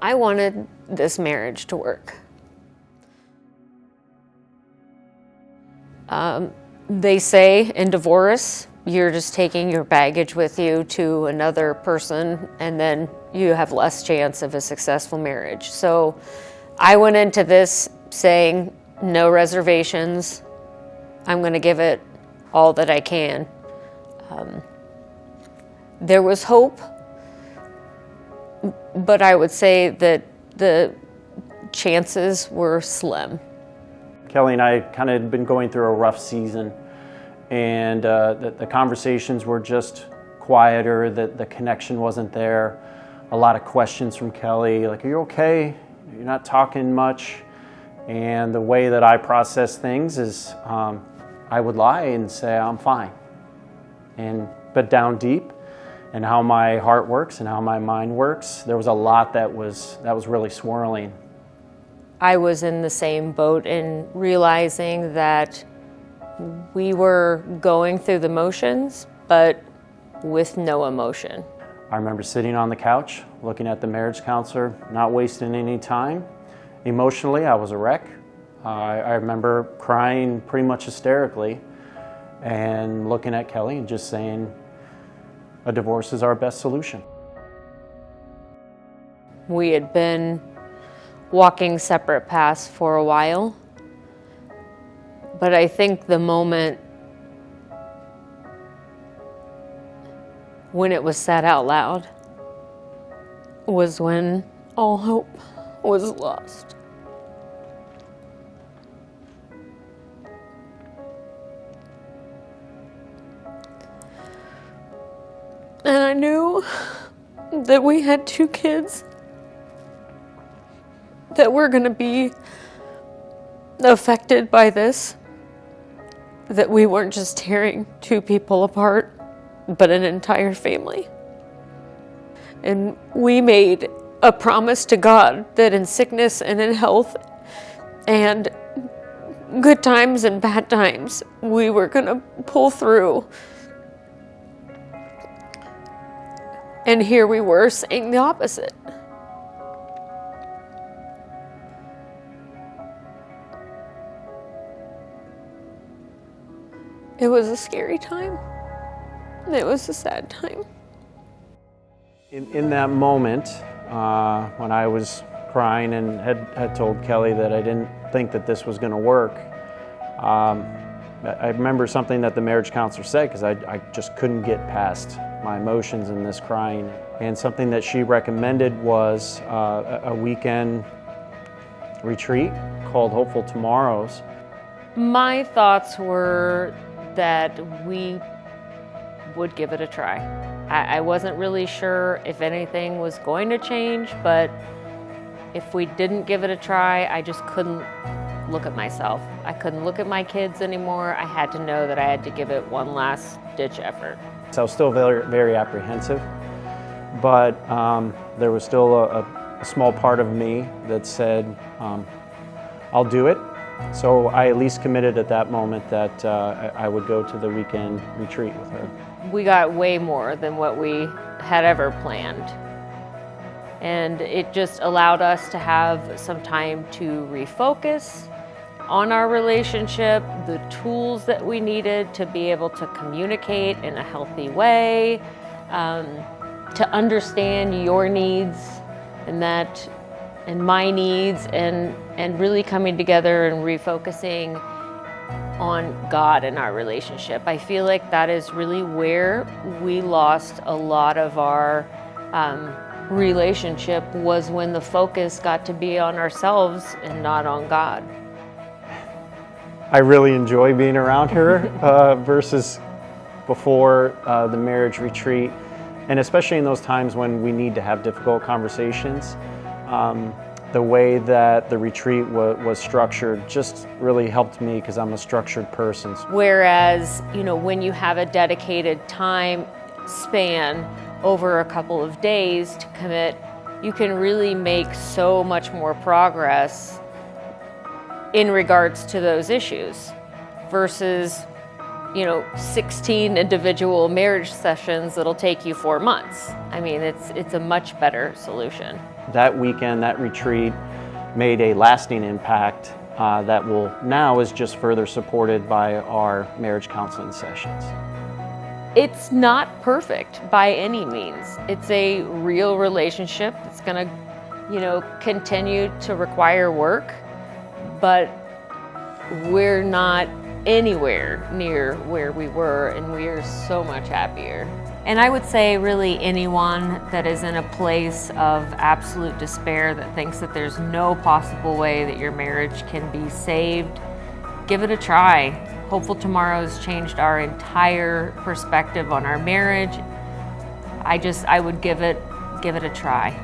I wanted this marriage to work. They say in divorce, you're just taking your baggage with you to another person, and then you have less chance of a successful marriage. So I went into this saying, no reservations. I'm going to give it all that I can. There was hope, but I would say that the chances were slim. Kelly and I kind of had been going through a rough season, and the conversations were just quieter, the connection wasn't there. A lot of questions from Kelly, like, are you okay? You're not talking much. And the way that I process things is I would lie and say I'm fine. But down deep, and how my heart works and how my mind works, there was a lot that was really swirling. I was in the same boat in realizing that we were going through the motions, but with no emotion. I remember sitting on the couch, looking at the marriage counselor, not wasting any time. Emotionally, I was a wreck. I remember crying pretty much hysterically and looking at Kelly and just saying, a divorce is our best solution. We had been walking separate paths for a while, but I think the moment when it was said out loud was when all hope was lost. And I knew that we had 2 kids that were going to be affected by this, that we weren't just tearing 2 people apart, but an entire family. And we made a promise to God that in sickness and in health and good times and bad times, we were going to pull through. And here we were saying the opposite. It was a scary time. It was a sad time. In that moment, when I was crying and had told Kelly that I didn't think that this was going to work, I remember something that the marriage counselor said, because I just couldn't get past my emotions in this crying. And something that she recommended was a weekend retreat called Hopeful Tomorrows. My thoughts were that we would give it a try. I wasn't really sure if anything was going to change, but if we didn't give it a try, I just couldn't look at myself. I couldn't look at my kids anymore. I had to know that I had to give it one last ditch effort. So I was still very, very apprehensive, but there was still a small part of me that said, I'll do it. So I at least committed at that moment that I would go to the weekend retreat with her. We got way more than what we had ever planned. And it just allowed us to have some time to refocus on our relationship, the tools that we needed to be able to communicate in a healthy way, to understand your needs and my needs, and really coming together and refocusing on God in our relationship. I feel like that is really where we lost a lot of our relationship, was when the focus got to be on ourselves and not on God. I really enjoy being around her versus before the marriage retreat, and especially in those times when we need to have difficult conversations. The way that the retreat was structured just really helped me, because I'm a structured person. Whereas, when you have a dedicated time span over a couple of days to commit, you can really make so much more progress in regards to those issues, versus 16 individual marriage sessions that'll take you 4 months. I mean, it's a much better solution. That weekend, that retreat made a lasting impact that now is just further supported by our marriage counseling sessions. It's not perfect by any means. It's a real relationship. It's going to, continue to require work, but we're not anywhere near where we were, and we are so much happier. And I would say really anyone that is in a place of absolute despair, that thinks that there's no possible way that your marriage can be saved, give it a try. Hopeful Tomorrow's changed our entire perspective on our marriage. I would give it a try.